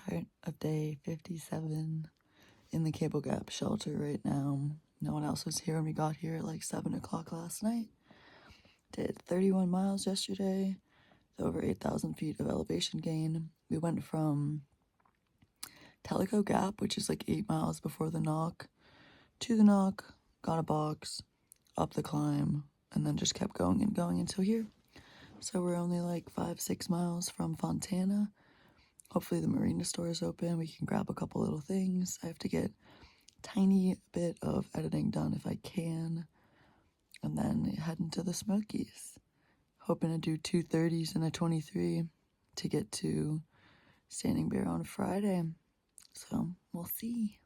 Start of day 57 in the Cable Gap shelter right now. No one else was here when we got here at like 7 o'clock last night. Did 31 miles yesterday, with over 8,000 feet of elevation gain. We went from Tellico Gap, which is like 8 miles before the knock, to the knock, got a box, up the climb, and then just kept going and going until here. So we're only like 5-6 miles from Fontana. Hopefully the marina store is open. We can grab a couple little things. I have to get a tiny bit of editing done if I can. And then head into the Smokies. Hoping to do 2 30s and a 23 to get to Standing Bear on Friday. So we'll see.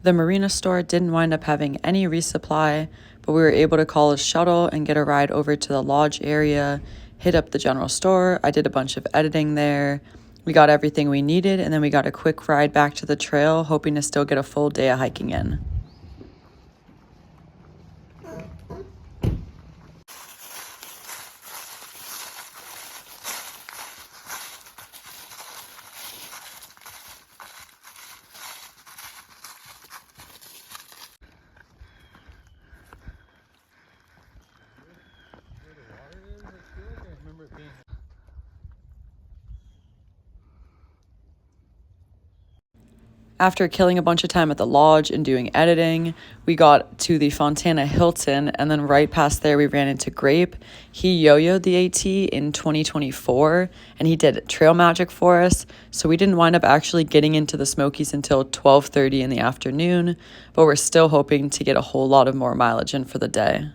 The marina store didn't wind up having any resupply, but we were able to call a shuttle and get a ride over to the lodge area, hit up the general store. I did a bunch of editing there. We got everything we needed, and then we got a quick ride back to the trail, hoping to still get a full day of hiking in. After killing a bunch of time at the lodge and doing editing, we got to the Fontana Hilton, and then right past there we ran into Grape. He yo-yoed the AT in 2024, and he did trail magic for us, so we didn't wind up actually getting into the Smokies until 12:30 in the afternoon, but we're still hoping to get a whole lot of more mileage in for the day.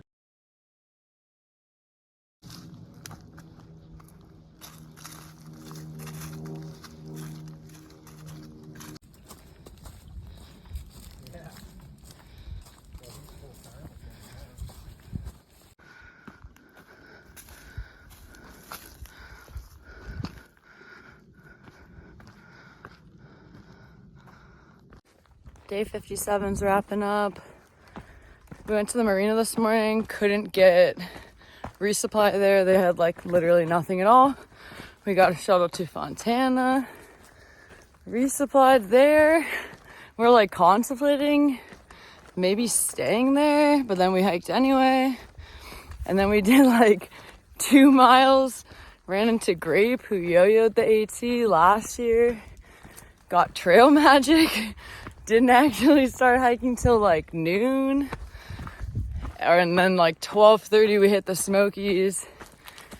Day 57's wrapping up. We went to the marina this morning, couldn't get resupply there. They had like literally nothing at all. We got a shuttle to Fontana, resupplied there. We're like contemplating maybe staying there, but then we hiked anyway. And then we did like 2 miles, ran into Grape, who yo-yoed the AT last year, got trail magic. Didn't actually start hiking till like noon. And then like 12:30 we hit the Smokies.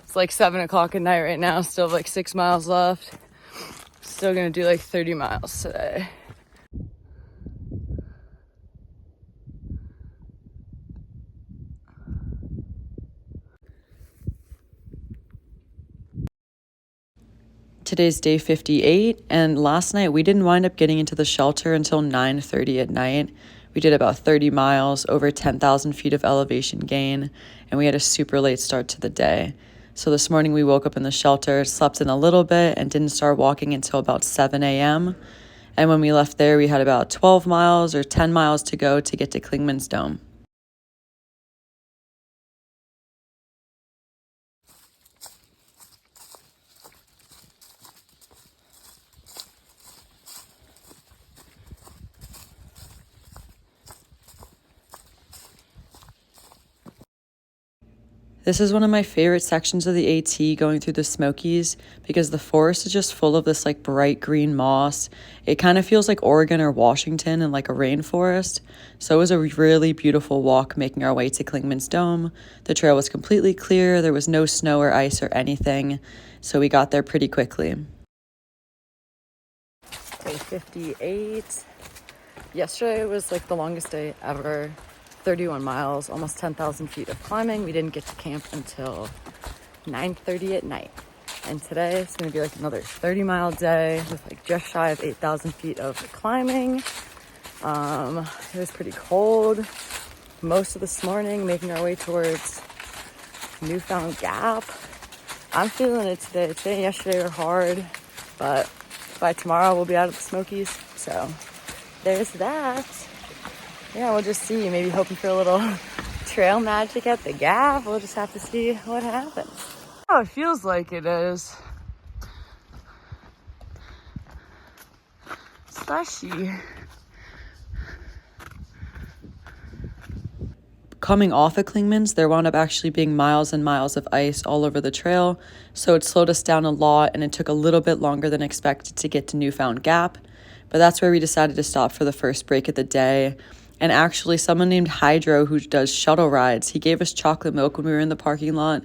It's like 7 o'clock at night right now. Still have like 6 miles left. Still gonna do like 30 miles today. Today's day 58, and last night we didn't wind up getting into the shelter until 9:30 at night. We did about 30 miles, over 10,000 feet of elevation gain, and we had a super late start to the day. So this morning we woke up in the shelter, slept in a little bit, and didn't start walking until about 7 a.m. And when we left there, we had about 12 miles or 10 miles to go to get to Klingman's Dome. This is one of my favorite sections of the AT, going through the Smokies, because the forest is just full of this like bright green moss. It kind of feels like Oregon or Washington and like a rainforest. So it was a really beautiful walk making our way to Klingman's Dome. The trail was completely clear. There was no snow or ice or anything. So we got there pretty quickly. Day 58. Yesterday was like the longest day ever. 31 miles, almost 10,000 feet of climbing. We didn't get to camp until 9:30 at night. And today it's going to be like another 30-mile day with like just shy of 8,000 feet of climbing. It was pretty cold most of this morning, making our way towards Newfound Gap. I'm feeling it today. Today and yesterday were hard. But by tomorrow, we'll be out of the Smokies. So there's that. Yeah, we'll just see. Maybe hoping for a little trail magic at the Gap. We'll just have to see what happens. Oh, it feels like it is. Slushy. Coming off of Klingman's, there wound up actually being miles and miles of ice all over the trail, so it slowed us down a lot, and it took a little bit longer than expected to get to Newfound Gap, but that's where we decided to stop for the first break of the day. And actually, someone named Hydro, who does shuttle rides, he gave us chocolate milk when we were in the parking lot,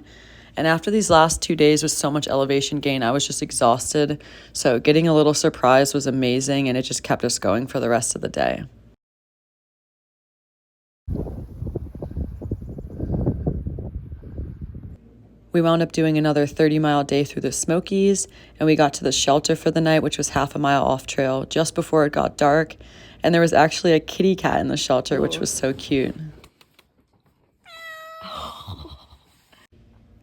and after these last 2 days with so much elevation gain, I was just exhausted, so getting a little surprise was amazing, and it just kept us going for the rest of the day. We wound up doing another 30-mile day through the Smokies, and we got to the shelter for the night, which was half a mile off trail, just before it got dark. And there was actually a kitty cat in the shelter, which was so cute.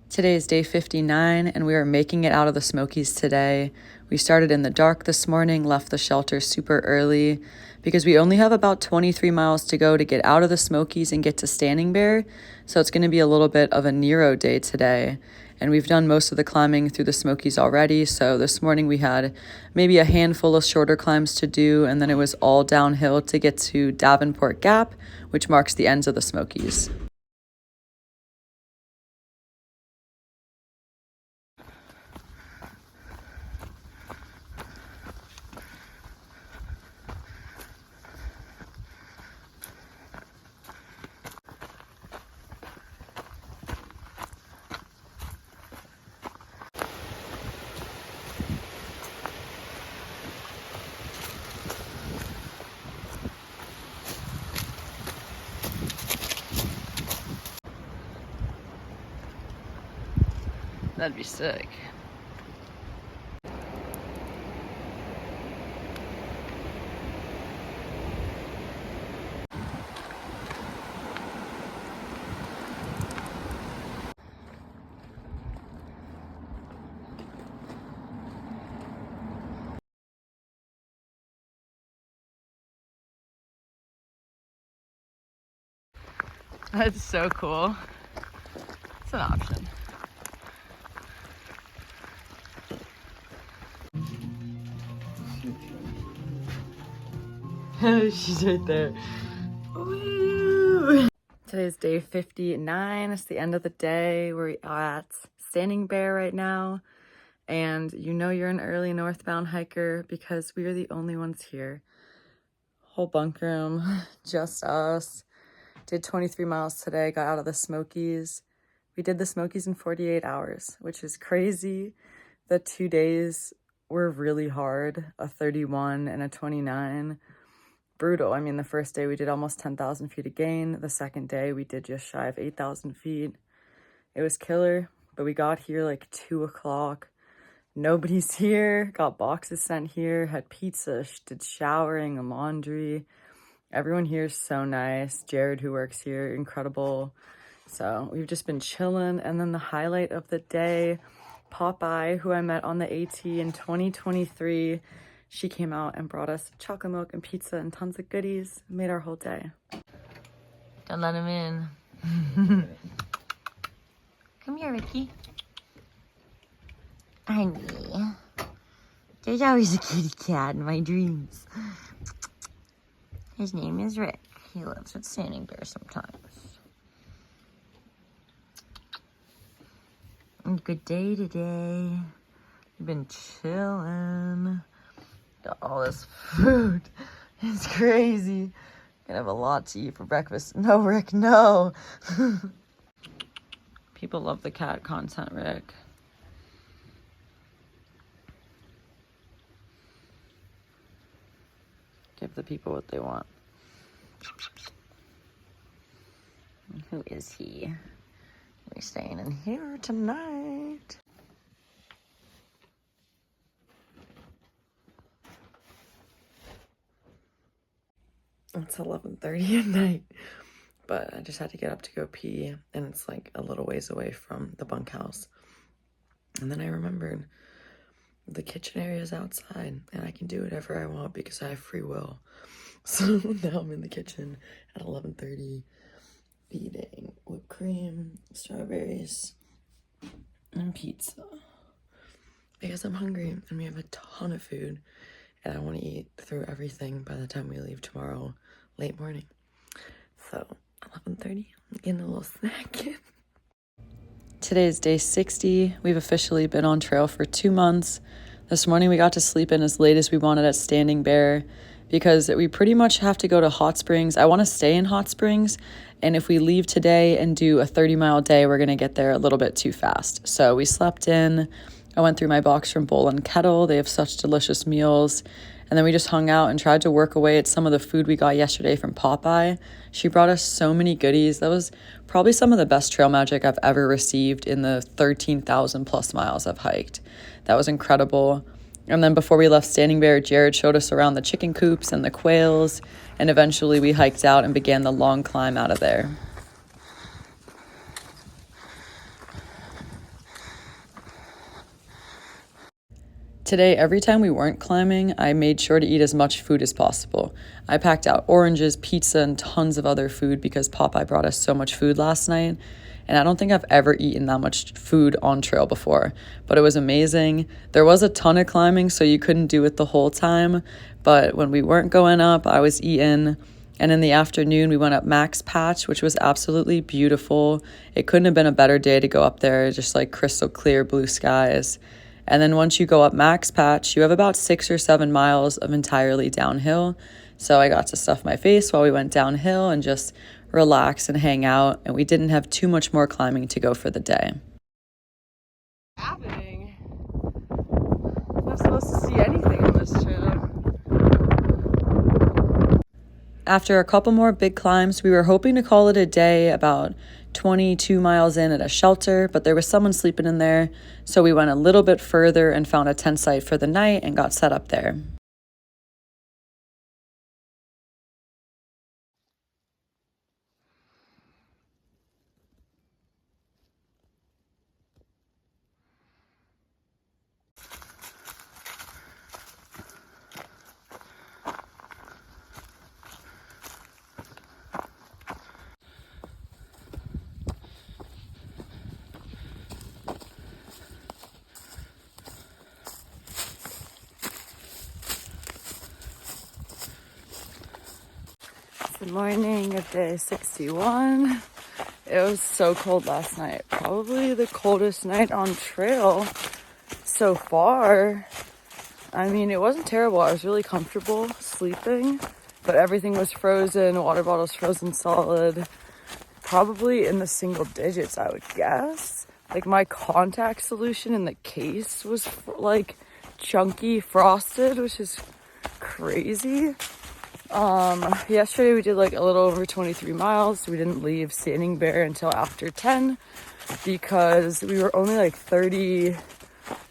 Today is day 59, and we are making it out of the Smokies today. We started in the dark this morning, left the shelter super early, because we only have about 23 miles to go to get out of the Smokies and get to Standing Bear, so it's going to be a little bit of a Nero day today. And we've done most of the climbing through the Smokies already, so this morning we had maybe a handful of shorter climbs to do, and then it was all downhill to get to Davenport Gap, which marks the ends of the Smokies. That'd be sick. That's so cool. It's an option. She's right there. Woo! Today's day 59. It's the end of the day. We're at Standing Bear right now. And you know you're an early northbound hiker because we are the only ones here. Whole bunk room, just us. Did 23 miles today, got out of the Smokies. We did the Smokies in 48 hours, which is crazy. The 2 days were really hard, a 31 and a 29. Brutal. I mean, the first day we did almost 10,000 feet of gain. The second day we did just shy of 8,000 feet. It was killer, but we got here like 2 o'clock. Nobody's here. Got boxes sent here, had pizza, did showering and laundry. Everyone here is so nice. Jared, who works here, incredible. So we've just been chilling. And then the highlight of the day, Popeye, who I met on the AT in 2023, she came out and brought us chocolate milk and pizza and tons of goodies. It made our whole day. Don't let him in. Come here, Ricky. Honey. There's always a kitty cat in my dreams. His name is Rick. He lives at Standing Bear sometimes. Good day today. We've been chilling. Got all this food. It's crazy. Gonna have a lot to eat for breakfast. No, Rick, no. People love the cat content, Rick. Give the people what they want. Who is he? We're staying in here tonight. It's 11:30 at night, but I just had to get up to go pee, and it's like a little ways away from the bunkhouse. And then I remembered the kitchen area is outside and I can do whatever I want because I have free will. So now I'm in the kitchen at 11:30 eating whipped cream, strawberries, and pizza because I'm hungry and we have a ton of food and I want to eat through everything by the time we leave tomorrow late morning. So 11:30, I'm getting a little snack in. Today is day 60. We've officially been on trail for 2 months. This morning we got to sleep in as late as we wanted at Standing Bear because we pretty much have to go to Hot Springs. I want to stay in Hot Springs, and if we leave today and do a 30-mile day, we're going to get there a little bit too fast. So we slept in. I went through my box from Bowl and Kettle. They have such delicious meals. And then we just hung out and tried to work away at some of the food we got yesterday from Popeye. She brought us so many goodies. That was probably some of the best trail magic I've ever received in the 13,000 plus miles I've hiked. That was incredible. And then before we left Standing Bear, Jared showed us around the chicken coops and the quails. And eventually we hiked out and began the long climb out of there. Today, every time we weren't climbing, I made sure to eat as much food as possible. I packed out oranges, pizza, and tons of other food because Popeye brought us so much food last night. And I don't think I've ever eaten that much food on trail before, but it was amazing. There was a ton of climbing, so you couldn't do it the whole time. But when we weren't going up, I was eating. And in the afternoon, we went up Max Patch, which was absolutely beautiful. It couldn't have been a better day to go up there, just like crystal clear blue skies. And then once you go up Max Patch, you have about 6 or 7 miles of entirely downhill. So I got to stuff my face while we went downhill and just relax and hang out. And we didn't have too much more climbing to go for the day. Happening. I'm not supposed to see anything on this trail. After a couple more big climbs, we were hoping to call it a day about 22 miles in at a shelter, but there was someone sleeping in there, so we went a little bit further and found a tent site for the night and got set up there. The morning of day 61. It was so cold last night. Probably the coldest night on trail so far. I mean, it wasn't terrible. I was really comfortable sleeping, but everything was frozen. Water bottles frozen solid. Probably in the single digits, I would guess. Like my contact solution in the case was like chunky frosted, which is crazy. Yesterday we did like a little over 23 miles. We didn't leave Standing Bear until after 10 because we were only like 30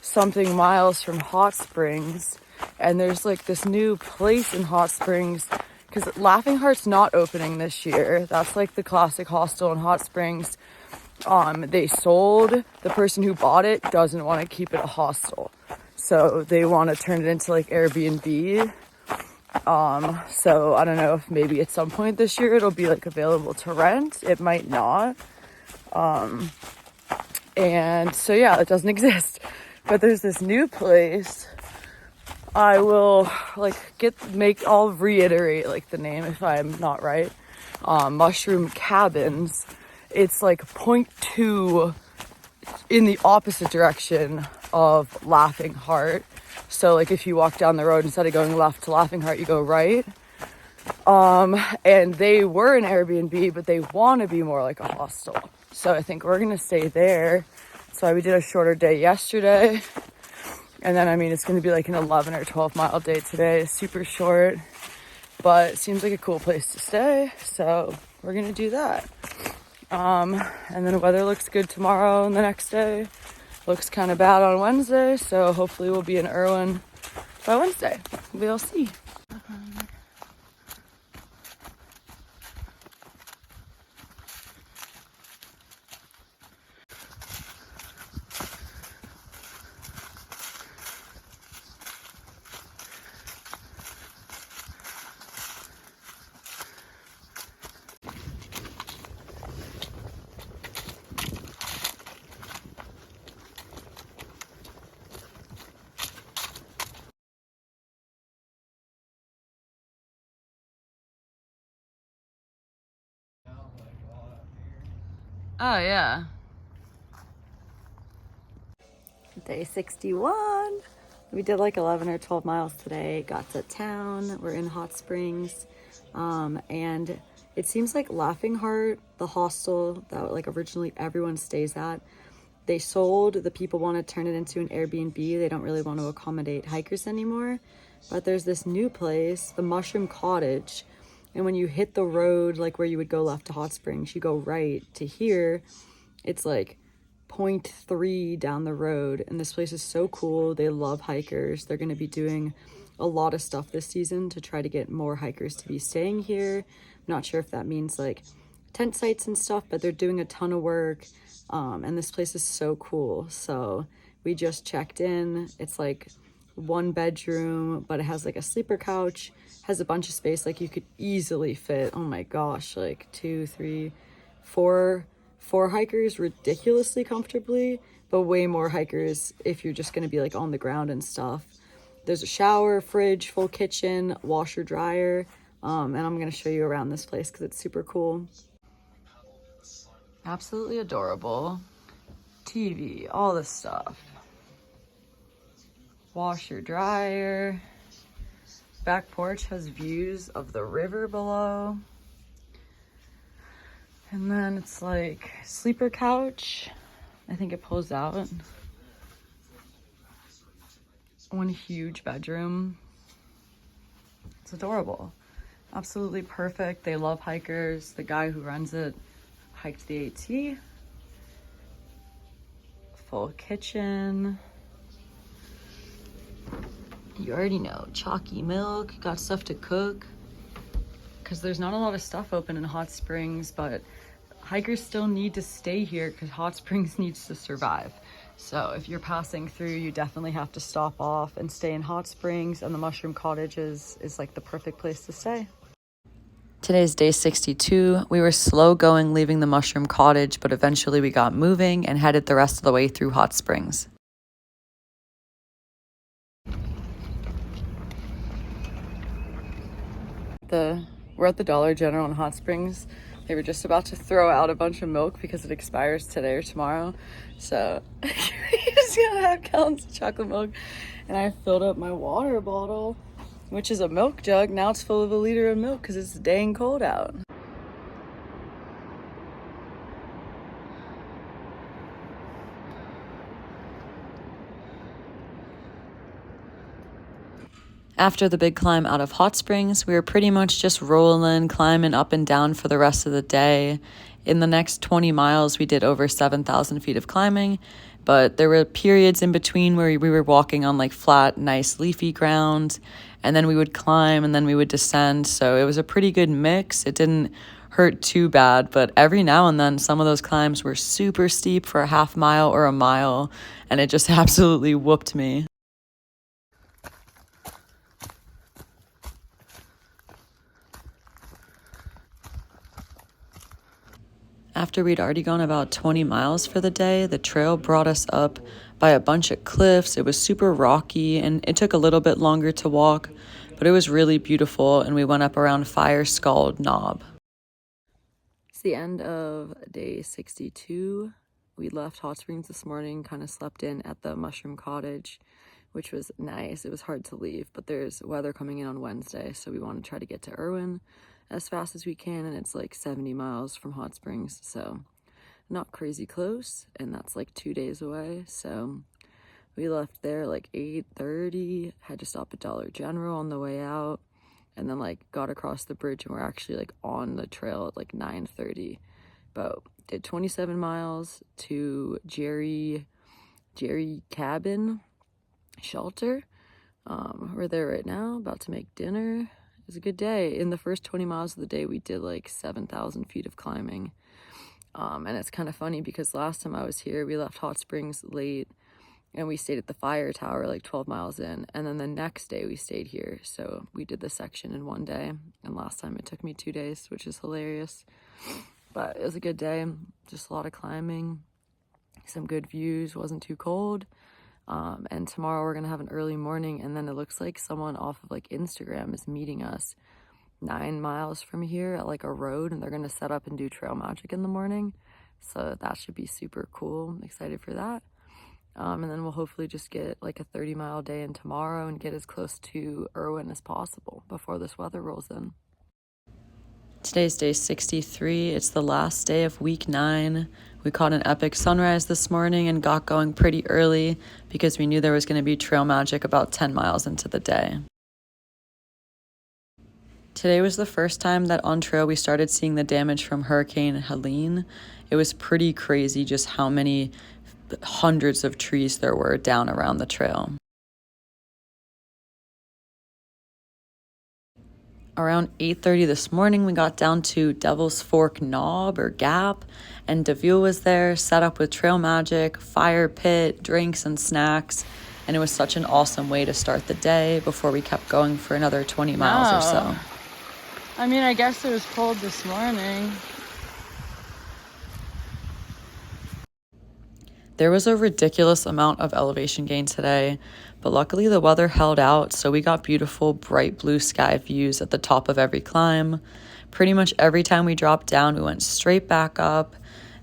something miles from Hot Springs. And there's like this new place in Hot Springs because Laughing Heart's not opening this year. That's like the classic hostel in Hot Springs. They sold. The person who bought it doesn't want to keep it a hostel. So they want to turn it into like Airbnb. So I don't know if maybe at some point this year it'll be like available to rent. It might not. And so yeah, it doesn't exist. But there's this new place. I will I'll reiterate like the name if I'm not right. Mushroom Cabins. It's like 0.2 in the opposite direction of Laughing Heart. So like if you walk down the road, instead of going left to Laughing Heart, you go right. And they were an Airbnb, but they want to be more like a hostel. So I think we're going to stay there. So we did a shorter day yesterday. And then, I mean, it's going to be like an 11 or 12 mile day today. Super short, but it seems like a cool place to stay. So we're going to do that. And then the weather looks good tomorrow and the next day. Looks kind of bad on Wednesday, so hopefully we'll be in Irwin by Wednesday. We'll see. Oh, yeah. Day 61. We did like 11 or 12 miles today. Got to town. We're in Hot Springs. And it seems like Laughing Heart, the hostel that like originally everyone stays at, they sold. The people want to turn it into an Airbnb. They don't really want to accommodate hikers anymore. But there's this new place, the Mushroom Cottage. And when you hit the road, like where you would go left to Hot Springs, you go right to here. It's like 0.3 down the road. And this place is so cool. They love hikers. They're going to be doing a lot of stuff this season to try to get more hikers to be staying here. I'm not sure if that means like tent sites and stuff, but they're doing a ton of work. And this place is so cool. So we just checked in. It's like 1 bedroom, but it has like a sleeper couch, has a bunch of space. Like you could easily fit, oh my gosh, like 2, 3, 4 hikers ridiculously comfortably, but way more hikers if you're just going to be like on the ground and stuff. There's a shower, fridge, full kitchen, washer, dryer. And I'm going to show you around this place because it's super cool. Absolutely adorable. TV, all this stuff. Washer, dryer. Back porch has views of the river below. And then it's like sleeper couch. I think it pulls out. 1 huge bedroom. It's adorable. Absolutely perfect. They love hikers. The guy who runs it hiked the AT. Full kitchen. You already know, chalky milk, got stuff to cook. Because there's not a lot of stuff open in Hot Springs, but hikers still need to stay here because Hot Springs needs to survive. So if you're passing through, you definitely have to stop off and stay in Hot Springs, and the Mushroom Cottage is like the perfect place to stay. Today's day 62. We were slow going leaving the Mushroom Cottage, but eventually we got moving and headed the rest of the way through Hot Springs. We're at the Dollar General in Hot Springs. They were just about to throw out a bunch of milk because it expires today or tomorrow. So we just gotta have gallons of chocolate milk. And I filled up my water bottle, which is a milk jug. Now it's full of 1 liter of milk because it's dang cold out. After the big climb out of Hot Springs, we were pretty much just rolling, climbing up and down for the rest of the day. In the next 20 miles, we did over 7,000 feet of climbing, but there were periods in between where we were walking on like flat, nice leafy ground, and then we would climb and then we would descend. So it was a pretty good mix. It didn't hurt too bad, but every now and then some of those climbs were super steep for a half mile or a mile, and it just absolutely whooped me. After we'd already gone about 20 miles for the day, the trail brought us up by a bunch of cliffs. It was super rocky and it took a little bit longer to walk, but it was really beautiful, and we went up around Fire Scald Knob. It's the end of day 62. We left Hot Springs this morning, kind of slept in at the Mushroom Cottage, which was nice. It was hard to leave, but there's weather coming in on Wednesday, so we want to try to get to Irwin as fast as we can, and it's like 70 miles from Hot Springs, so not crazy close, and that's like 2 days away. So we left there like 8:30, had to stop at Dollar General on the way out, and then like got across the bridge, and we're actually like on the trail at like 9:30. But did 27 miles to Jerry Cabin Shelter. We're there right now, about to make dinner. It was a good day. In the first 20 miles of the day, we did like 7,000 feet of climbing. And it's kind of funny because last time I was here, we left Hot Springs late and we stayed at the fire tower like 12 miles in. And then the next day we stayed here. So we did the section in 1 day. And last time it took me 2 days, which is hilarious. But it was a good day. Just a lot of climbing, some good views, wasn't too cold. And tomorrow we're gonna have an early morning, and then it looks like someone off of like Instagram is meeting us 9 miles from here at like a road, and they're gonna set up and do trail magic in the morning. So that should be super cool. I'm excited for that. And then we'll hopefully just get like a 30-mile day in tomorrow and get as close to Irwin as possible before this weather rolls in. Today's day 63. It's the last day of week 9. We caught an epic sunrise this morning and got going pretty early because we knew there was going to be trail magic about 10 miles into the day. Today was the first time that on trail we started seeing the damage from Hurricane Helene. It was pretty crazy just how many hundreds of trees there were down around the trail. Around 8:30 this morning, we got down to Devil's Fork Knob or Gap, and Deville was there, set up with trail magic, fire pit, drinks, and snacks. And it was such an awesome way to start the day before we kept going for another 20 miles or so. I mean, I guess it was cold this morning. There was a ridiculous amount of elevation gain today, but luckily the weather held out, so we got beautiful, bright blue sky views at the top of every climb. Pretty much every time we dropped down, we went straight back up,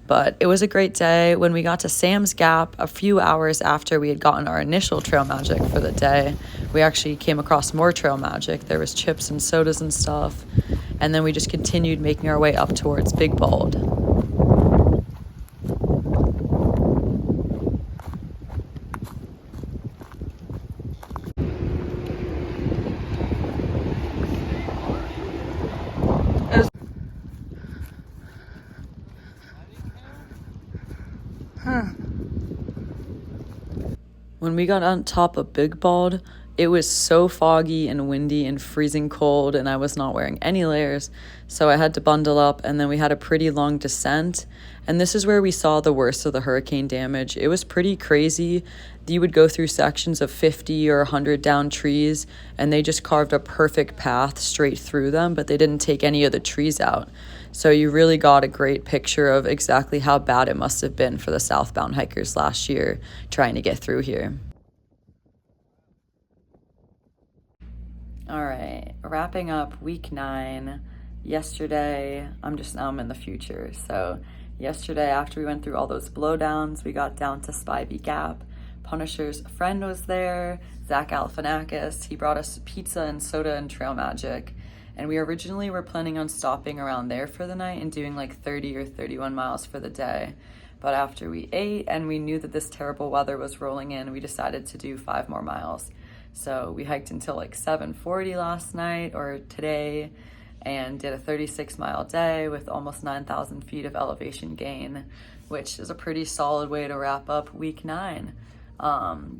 but it was a great day. When we got to Sam's Gap, a few hours after we had gotten our initial trail magic for the day, we actually came across more trail magic. There was chips and sodas and stuff, and then we just continued making our way up towards Big Bald. When we got on top of Big Bald, it was so foggy and windy and freezing cold, and I was not wearing any layers, so I had to bundle up, and then we had a pretty long descent, and this is where we saw the worst of the hurricane damage. It was pretty crazy. You would go through sections of 50 or 100 down trees, and they just carved a perfect path straight through them, but they didn't take any of the trees out. So you really got a great picture of exactly how bad it must have been for the southbound hikers last year trying to get through here. All right, wrapping up week 9. Yesterday, I'm in the future. So yesterday, after we went through all those blowdowns, we got down to Spivey Gap. Punisher's friend was there, Zach Galifianakis. He brought us pizza and soda and trail magic. And we originally were planning on stopping around there for the night and doing like 30 or 31 miles for the day. But after we ate and we knew that this terrible weather was rolling in, we decided to do 5 more miles. So we hiked until like 7:40 last night or today and did a 36-mile day with almost 9,000 feet of elevation gain, which is a pretty solid way to wrap up week 9.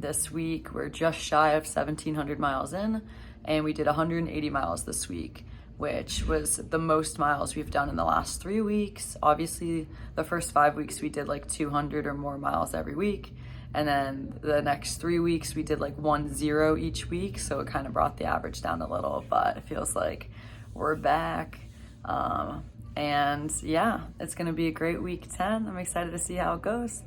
This week we're just shy of 1,700 miles in, and we did 180 miles this week, which was the most miles we've done in the last 3 weeks. Obviously, the first 5 weeks we did like 200 or more miles every week. And then the next 3 weeks we did like 1-0 each week. So it kind of brought the average down a little, but it feels like we're back. And yeah, it's going to be a great week 10. I'm excited to see how it goes.